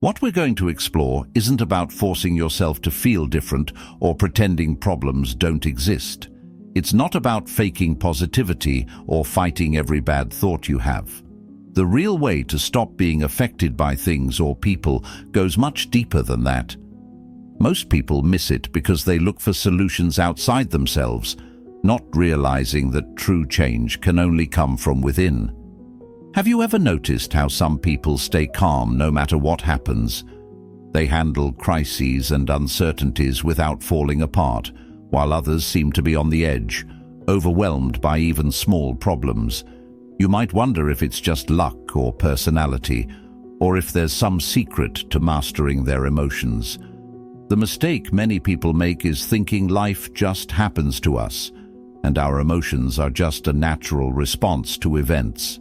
What we're going to explore isn't about forcing yourself to feel different or pretending problems don't exist. It's not about faking positivity or fighting every bad thought you have. The real way to stop being affected by things or people goes much deeper than that. Most people miss it because they look for solutions outside themselves, not realizing that true change can only come from within. Have you ever noticed how some people stay calm no matter what happens? They handle crises and uncertainties without falling apart, while others seem to be on the edge, overwhelmed by even small problems. You might wonder if it's just luck or personality, or if there's some secret to mastering their emotions. The mistake many people make is thinking life just happens to us, and our emotions are just a natural response to events.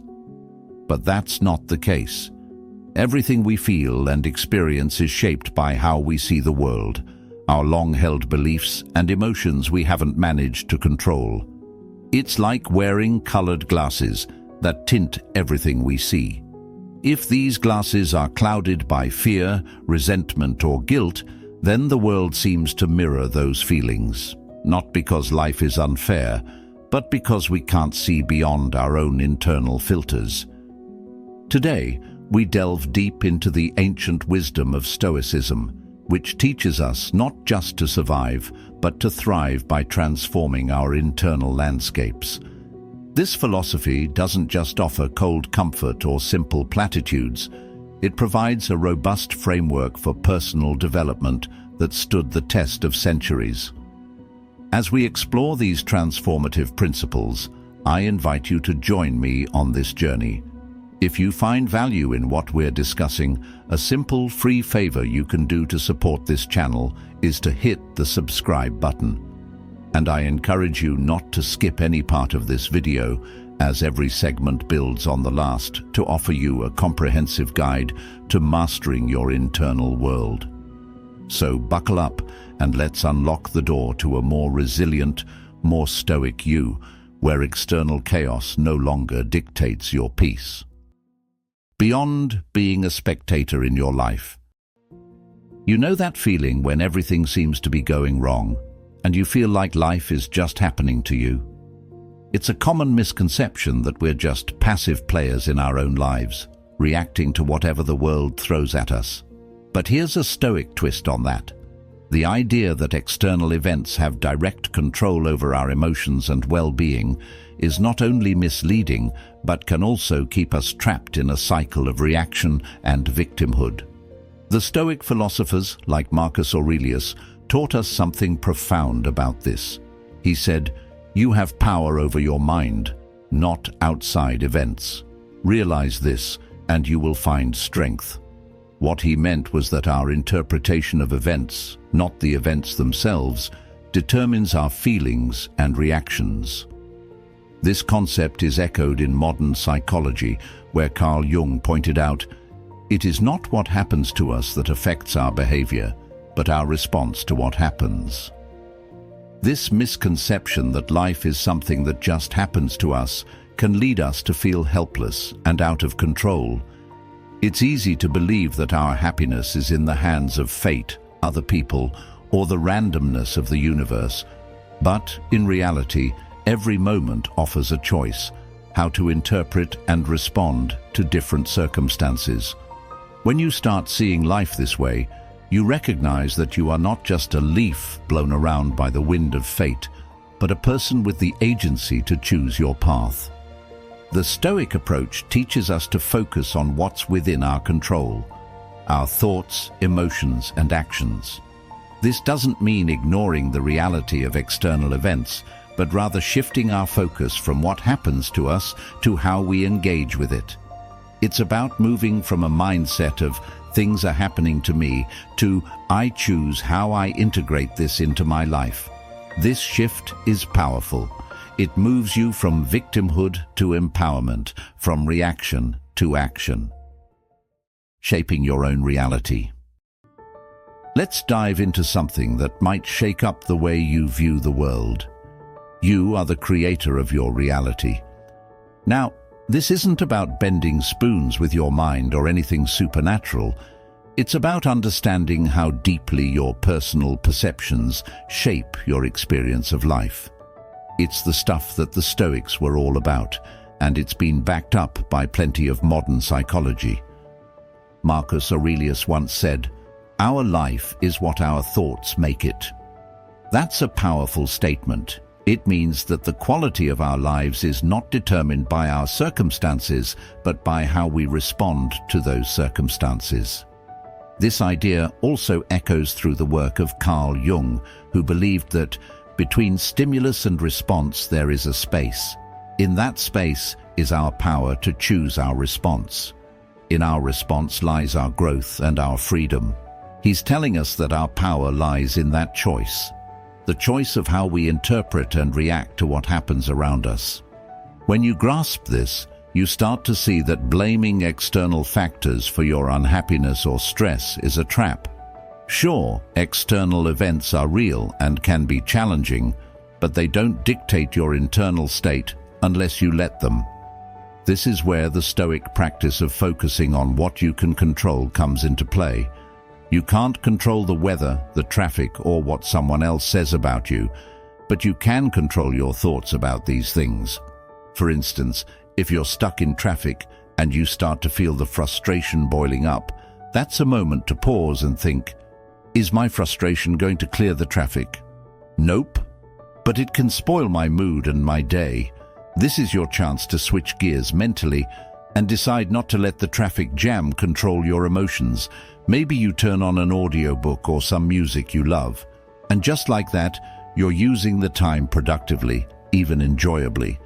But that's not the case. Everything we feel and experience is shaped by how we see the world, our long-held beliefs and emotions we haven't managed to control. It's like wearing colored glasses that tint everything we see. If these glasses are clouded by fear, resentment, or guilt, then the world seems to mirror those feelings, not because life is unfair, but because we can't see beyond our own internal filters. Today, we delve deep into the ancient wisdom of Stoicism, which teaches us not just to survive, but to thrive by transforming our internal landscapes. This philosophy doesn't just offer cold comfort or simple platitudes. It provides a robust framework for personal development that stood the test of centuries. As we explore these transformative principles, I invite you to join me on this journey. If you find value in what we're discussing, a simple free favor you can do to support this channel is to hit the subscribe button. And I encourage you not to skip any part of this video, as every segment builds on the last to offer you a comprehensive guide to mastering your internal world. So buckle up and let's unlock the door to a more resilient, more stoic you, where external chaos no longer dictates your peace. Beyond being a spectator in your life. You know that feeling when everything seems to be going wrong, and you feel like life is just happening to you? It's a common misconception that we're just passive players in our own lives, reacting to whatever the world throws at us. But here's a Stoic twist on that. The idea that external events have direct control over our emotions and well-being is not only misleading, but can also keep us trapped in a cycle of reaction and victimhood. The Stoic philosophers, like Marcus Aurelius, taught us something profound about this. He said, "You have power over your mind, not outside events. Realize this, and you will find strength." What he meant was that our interpretation of events, not the events themselves, determines our feelings and reactions. This concept is echoed in modern psychology, where Carl Jung pointed out, "It is not what happens to us that affects our behavior, but our response to what happens." This misconception that life is something that just happens to us can lead us to feel helpless and out of control. It's easy to believe that our happiness is in the hands of fate, other people, or the randomness of the universe. But, in reality, every moment offers a choice, how to interpret and respond to different circumstances. When you start seeing life this way, you recognize that you are not just a leaf blown around by the wind of fate, but a person with the agency to choose your path. The Stoic approach teaches us to focus on what's within our control, our thoughts, emotions, and actions. This doesn't mean ignoring the reality of external events, but rather shifting our focus from what happens to us to how we engage with it. It's about moving from a mindset of "things are happening to me" to "I choose how I integrate this into my life." This shift is powerful. It moves you from victimhood to empowerment, from reaction to action. Shaping your own reality. Let's dive into something that might shake up the way you view the world. You are the creator of your reality. Now, this isn't about bending spoons with your mind or anything supernatural. It's about understanding how deeply your personal perceptions shape your experience of life. It's the stuff that the Stoics were all about, and it's been backed up by plenty of modern psychology. Marcus Aurelius once said, "Our life is what our thoughts make it." That's a powerful statement. It means that the quality of our lives is not determined by our circumstances, but by how we respond to those circumstances. This idea also echoes through the work of Jung, who believed that between stimulus and response there is a space. In that space is our power to choose our response. In our response lies our growth and our freedom. He's telling us that our power lies in that choice, the choice of how we interpret and react to what happens around us. When you grasp this, you start to see that blaming external factors for your unhappiness or stress is a trap. Sure, external events are real and can be challenging, but they don't dictate your internal state unless you let them. This is where the Stoic practice of focusing on what you can control comes into play. You can't control the weather, the traffic, or what someone else says about you, but you can control your thoughts about these things. For instance, if you're stuck in traffic and you start to feel the frustration boiling up, that's a moment to pause and think, is my frustration going to clear the traffic? Nope. But it can spoil my mood and my day. This is your chance to switch gears mentally and decide not to let the traffic jam control your emotions. Maybe you turn on an audiobook or some music you love. And just like that, you're using the time productively, even enjoyably.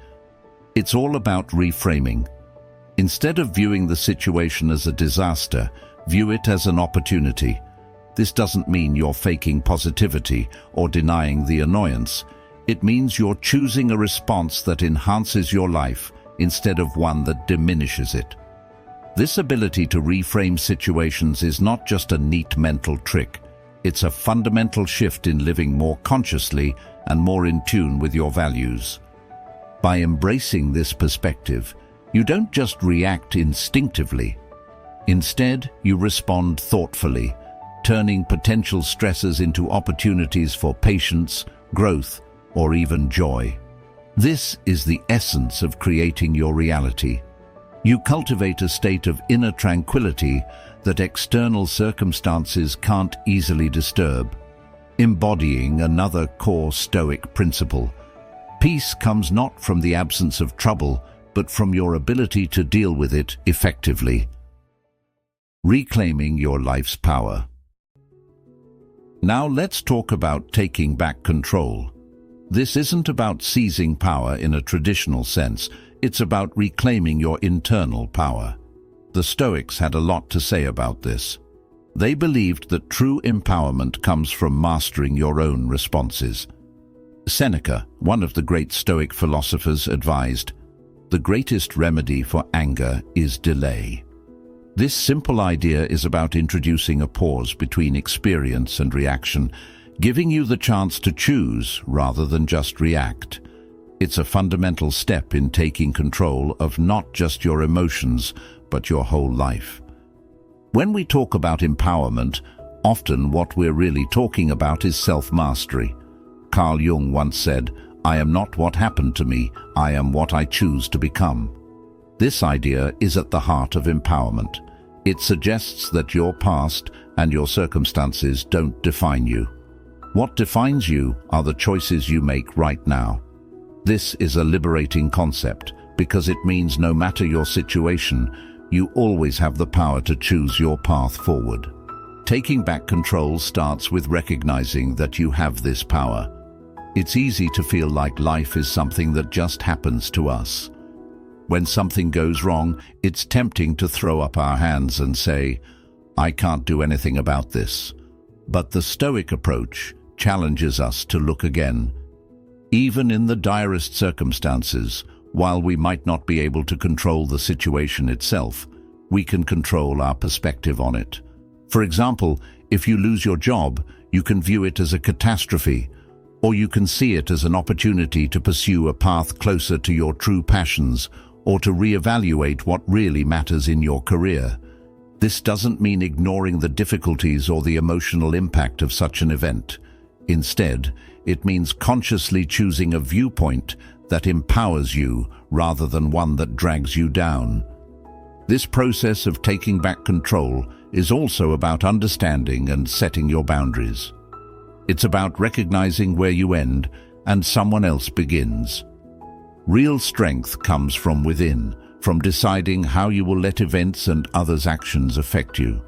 It's all about reframing. Instead of viewing the situation as a disaster, view it as an opportunity. This doesn't mean you're faking positivity or denying the annoyance. It means you're choosing a response that enhances your life instead of one that diminishes it. This ability to reframe situations is not just a neat mental trick. It's a fundamental shift in living more consciously and more in tune with your values. By embracing this perspective, you don't just react instinctively. Instead, you respond thoughtfully, turning potential stresses into opportunities for patience, growth, or even joy. This is the essence of creating your reality. You cultivate a state of inner tranquility that external circumstances can't easily disturb, embodying another core Stoic principle. Peace comes not from the absence of trouble, but from your ability to deal with it effectively. Reclaiming your life's power. Now let's talk about taking back control. This isn't about seizing power in a traditional sense. It's about reclaiming your internal power. The Stoics had a lot to say about this. They believed that true empowerment comes from mastering your own responses. Seneca, one of the great Stoic philosophers, advised, "The greatest remedy for anger is delay." This simple idea is about introducing a pause between experience and reaction, giving you the chance to choose rather than just react. It's a fundamental step in taking control of not just your emotions, but your whole life. When we talk about empowerment, often what we're really talking about is self-mastery. Jung once said, "I am not what happened to me, I am what I choose to become." This idea is at the heart of empowerment. It suggests that your past and your circumstances don't define you. What defines you are the choices you make right now. This is a liberating concept because it means no matter your situation, you always have the power to choose your path forward. Taking back control starts with recognizing that you have this power. It's easy to feel like life is something that just happens to us. When something goes wrong, it's tempting to throw up our hands and say, "I can't do anything about this." But the Stoic approach challenges us to look again. Even in the direst circumstances, while we might not be able to control the situation itself, we can control our perspective on it. For example, if you lose your job, you can view it as a catastrophe, or you can see it as an opportunity to pursue a path closer to your true passions, or to reevaluate what really matters in your career. This doesn't mean ignoring the difficulties or the emotional impact of such an event. Instead, it means consciously choosing a viewpoint that empowers you rather than one that drags you down. This process of taking back control is also about understanding and setting your boundaries. It's about recognizing where you end and someone else begins. Real strength comes from within, from deciding how you will let events and others' actions affect you.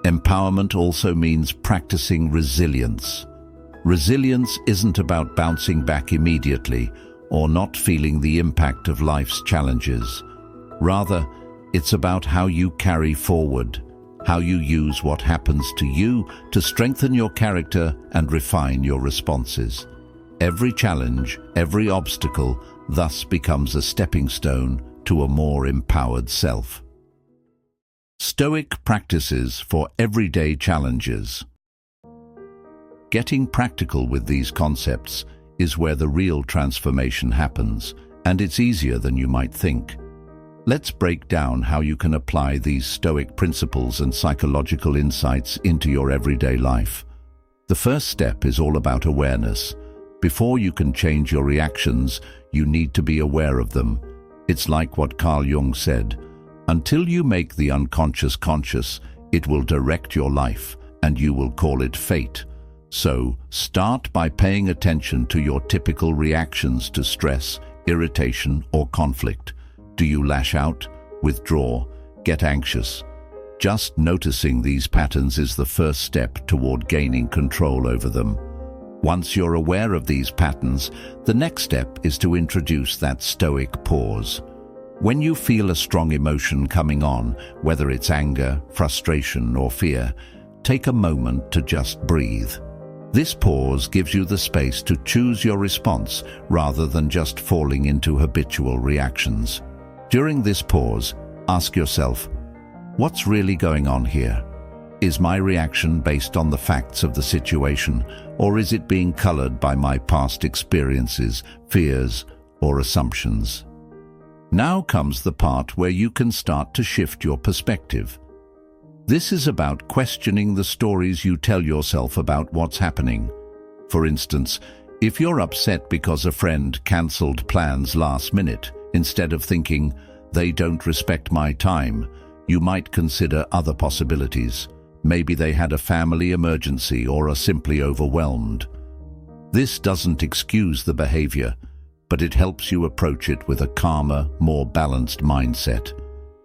Empowerment also means practicing resilience. Resilience isn't about bouncing back immediately or not feeling the impact of life's challenges. Rather, it's about how you carry forward, how you use what happens to you to strengthen your character and refine your responses. Every challenge, every obstacle, thus becomes a stepping stone to a more empowered self. Stoic practices for everyday challenges. Getting practical with these concepts is where the real transformation happens, and it's easier than you might think. Let's break down how you can apply these Stoic principles and psychological insights into your everyday life. The first step is all about awareness. Before you can change your reactions, you need to be aware of them. It's like what Carl Jung said, "Until you make the unconscious conscious, it will direct your life, and you will call it fate." So, start by paying attention to your typical reactions to stress, irritation, or conflict. Do you lash out, withdraw, get anxious? Just noticing these patterns is the first step toward gaining control over them. Once you're aware of these patterns, the next step is to introduce that Stoic pause. When you feel a strong emotion coming on, whether it's anger, frustration, or fear, take a moment to just breathe. This pause gives you the space to choose your response rather than just falling into habitual reactions. During this pause, ask yourself, what's really going on here? Is my reaction based on the facts of the situation, or is it being colored by my past experiences, fears, or assumptions? Now comes the part where you can start to shift your perspective. This is about questioning the stories you tell yourself about what's happening. For instance, if you're upset because a friend cancelled plans last minute, instead of thinking, "They don't respect my time," you might consider other possibilities. Maybe they had a family emergency or are simply overwhelmed. This doesn't excuse the behavior, but it helps you approach it with a calmer, more balanced mindset.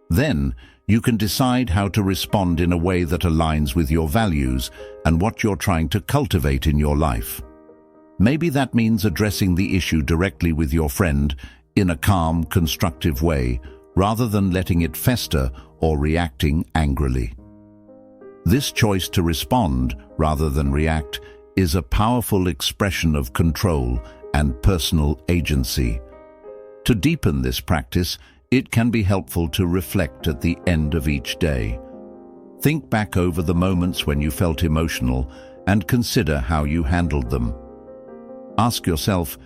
Then, you can decide how to respond in a way that aligns with your values and what you're trying to cultivate in your life. Maybe that means addressing the issue directly with your friend in a calm, constructive way, rather than letting it fester or reacting angrily. This choice to respond rather than react is a powerful expression of control and personal agency. To deepen this practice, it can be helpful to reflect at the end of each day. Think back over the moments when you felt emotional and consider how you handled them. Ask yourself,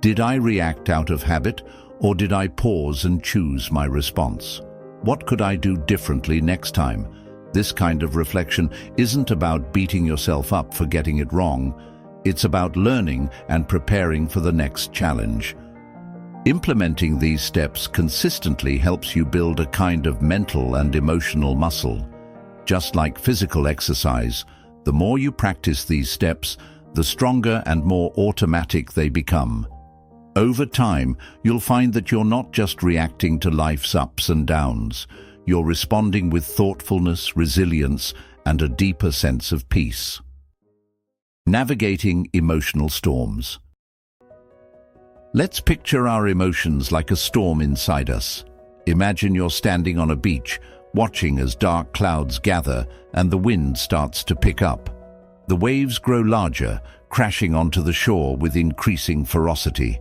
did I react out of habit, or did I pause and choose my response? What could I do differently next time? This kind of reflection isn't about beating yourself up for getting it wrong. It's about learning and preparing for the next challenge. Implementing these steps consistently helps you build a kind of mental and emotional muscle. Just like physical exercise, the more you practice these steps, the stronger and more automatic they become. Over time, you'll find that you're not just reacting to life's ups and downs. You're responding with thoughtfulness, resilience, and a deeper sense of peace. Navigating emotional storms. Let's picture our emotions like a storm inside us. Imagine you're standing on a beach, watching as dark clouds gather and the wind starts to pick up. The waves grow larger, crashing onto the shore with increasing ferocity.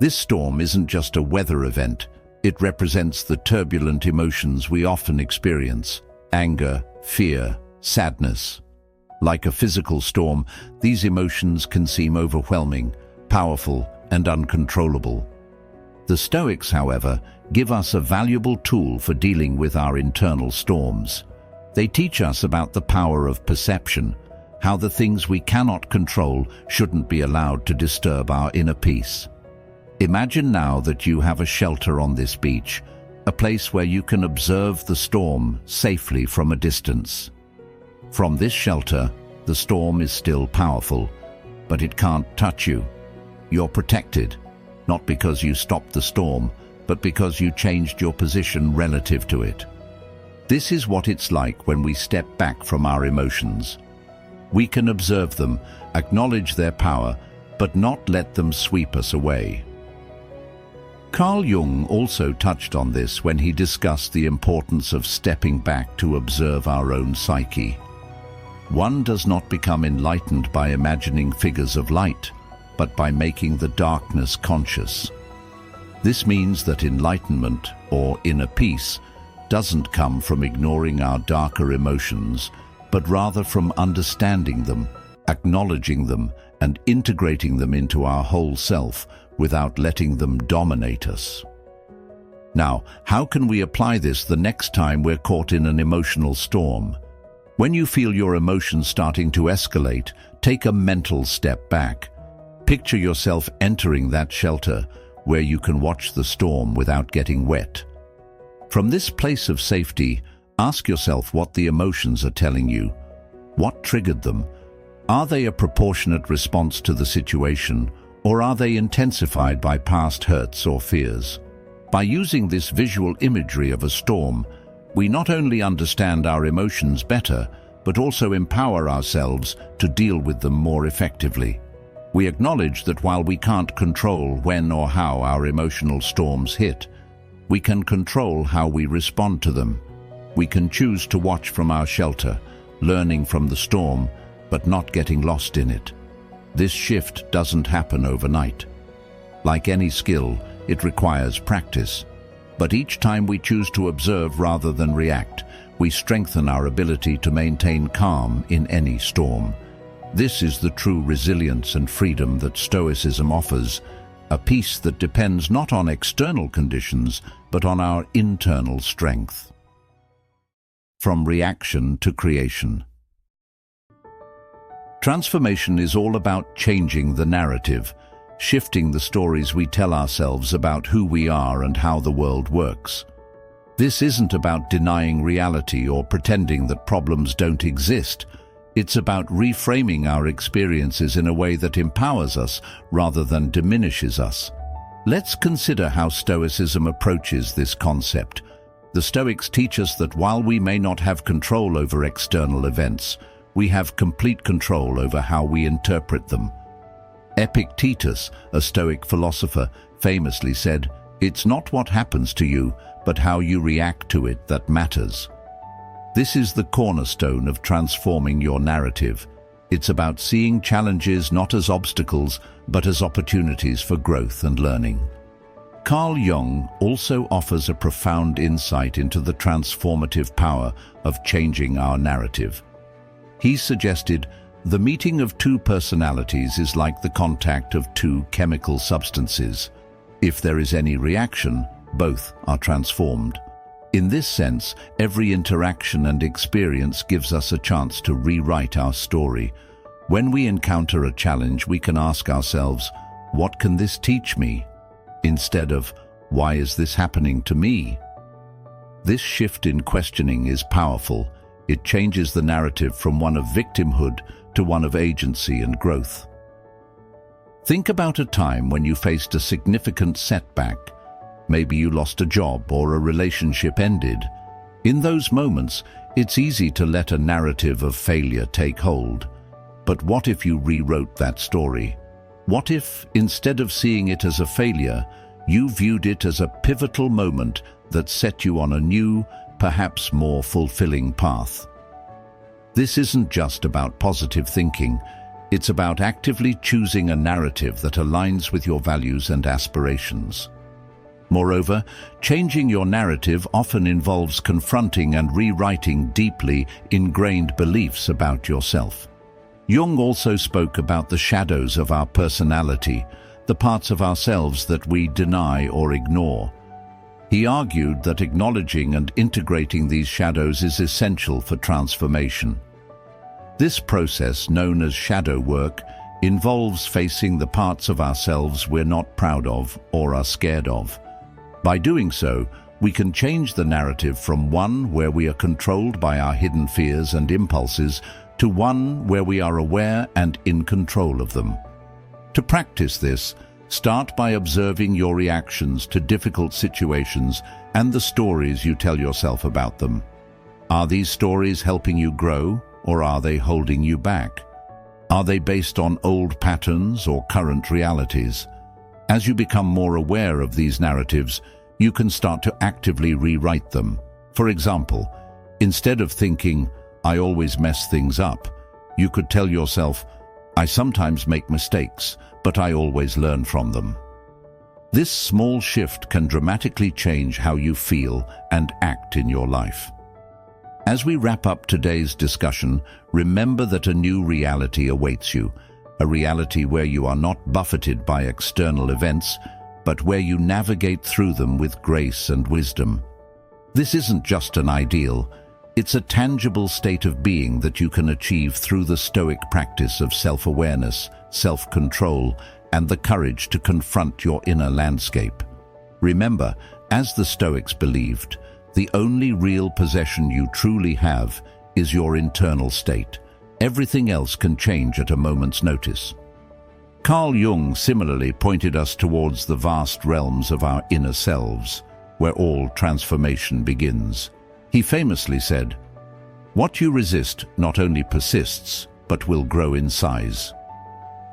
This storm isn't just a weather event. It represents the turbulent emotions we often experience: anger, fear, sadness. Like a physical storm, these emotions can seem overwhelming, powerful, and uncontrollable. The Stoics, however, give us a valuable tool for dealing with our internal storms. They teach us about the power of perception, how the things we cannot control shouldn't be allowed to disturb our inner peace. Imagine now that you have a shelter on this beach, a place where you can observe the storm safely from a distance. From this shelter, the storm is still powerful, but it can't touch you. You're protected, not because you stopped the storm, but because you changed your position relative to it. This is what it's like when we step back from our emotions. We can observe them, acknowledge their power, but not let them sweep us away. Carl Jung also touched on this when he discussed the importance of stepping back to observe our own psyche. One does not become enlightened by imagining figures of light, but by making the darkness conscious. This means that enlightenment, or inner peace, doesn't come from ignoring our darker emotions, but rather from understanding them, acknowledging them, and integrating them into our whole self without letting them dominate us. Now, how can we apply this the next time we're caught in an emotional storm? When you feel your emotions starting to escalate, take a mental step back. Picture yourself entering that shelter where you can watch the storm without getting wet. From this place of safety, ask yourself what the emotions are telling you. What triggered them? Are they a proportionate response to the situation, or are they intensified by past hurts or fears? By using this visual imagery of a storm, we not only understand our emotions better, but also empower ourselves to deal with them more effectively. We acknowledge that while we can't control when or how our emotional storms hit, we can control how we respond to them. We can choose to watch from our shelter, learning from the storm, but not getting lost in it. This shift doesn't happen overnight. Like any skill, it requires practice. But each time we choose to observe rather than react, we strengthen our ability to maintain calm in any storm. This is the true resilience and freedom that Stoicism offers, a peace that depends not on external conditions, but on our internal strength. From reaction to creation. Transformation is all about changing the narrative, shifting the stories we tell ourselves about who we are and how the world works. This isn't about denying reality or pretending that problems don't exist. It's about reframing our experiences in a way that empowers us rather than diminishes us. Let's consider how Stoicism approaches this concept. The Stoics teach us that while we may not have control over external events, we have complete control over how we interpret them. Epictetus, a Stoic philosopher, famously said, "It's not what happens to you, but how you react to it that matters." This is the cornerstone of transforming your narrative. It's about seeing challenges not as obstacles, but as opportunities for growth and learning. Carl Jung also offers a profound insight into the transformative power of changing our narrative. He suggested, the meeting of two personalities is like the contact of two chemical substances. If there is any reaction, both are transformed. In this sense, every interaction and experience gives us a chance to rewrite our story. When we encounter a challenge, we can ask ourselves, what can this teach me? Instead of, why is this happening to me? This shift in questioning is powerful. It changes the narrative from one of victimhood to one of agency and growth. Think about a time when you faced a significant setback. Maybe you lost a job or a relationship ended. In those moments, it's easy to let a narrative of failure take hold. But what if you rewrote that story? What if, instead of seeing it as a failure, you viewed it as a pivotal moment that set you on a new, perhaps more fulfilling path? This isn't just about positive thinking. It's about actively choosing a narrative that aligns with your values and aspirations. Moreover, changing your narrative often involves confronting and rewriting deeply ingrained beliefs about yourself. Jung also spoke about the shadows of our personality, the parts of ourselves that we deny or ignore. He argued that acknowledging and integrating these shadows is essential for transformation. This process, known as shadow work, involves facing the parts of ourselves we're not proud of or are scared of. By doing so, we can change the narrative from one where we are controlled by our hidden fears and impulses to one where we are aware and in control of them. To practice this, start by observing your reactions to difficult situations and the stories you tell yourself about them. Are these stories helping you grow, or are they holding you back? Are they based on old patterns or current realities? As you become more aware of these narratives, you can start to actively rewrite them. For example, instead of thinking, "I always mess things up," you could tell yourself, "I sometimes make mistakes, but I always learn from them." This small shift can dramatically change how you feel and act in your life. As we wrap up today's discussion, remember that a new reality awaits you, a reality where you are not buffeted by external events, but where you navigate through them with grace and wisdom. This isn't just an ideal, it's a tangible state of being that you can achieve through the Stoic practice of self-awareness, self-control, and the courage to confront your inner landscape. Remember, as the Stoics believed, the only real possession you truly have is your internal state. Everything else can change at a moment's notice. Carl Jung similarly pointed us towards the vast realms of our inner selves, where all transformation begins. He famously said, "What you resist not only persists, but will grow in size."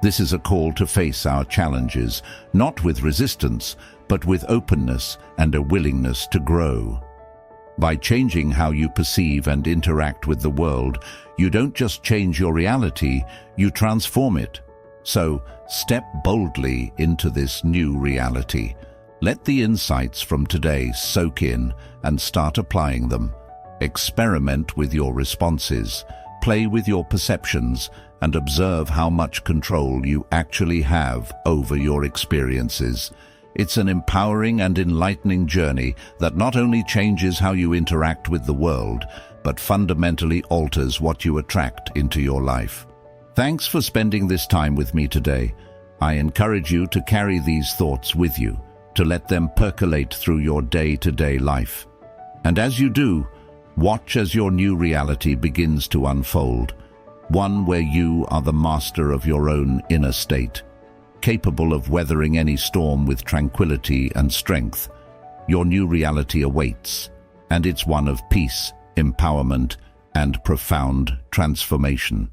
This is a call to face our challenges, not with resistance, but with openness and a willingness to grow. By changing how you perceive and interact with the world, you don't just change your reality, you transform it. So, step boldly into this new reality. Let the insights from today soak in and start applying them. Experiment with your responses, play with your perceptions, and observe how much control you actually have over your experiences. It's an empowering and enlightening journey that not only changes how you interact with the world, but fundamentally alters what you attract into your life. Thanks for spending this time with me today. I encourage you to carry these thoughts with you, to let them percolate through your day-to-day life. And as you do, watch as your new reality begins to unfold, one where you are the master of your own inner state, capable of weathering any storm with tranquility and strength. Your new reality awaits, and it's one of peace, empowerment, and profound transformation.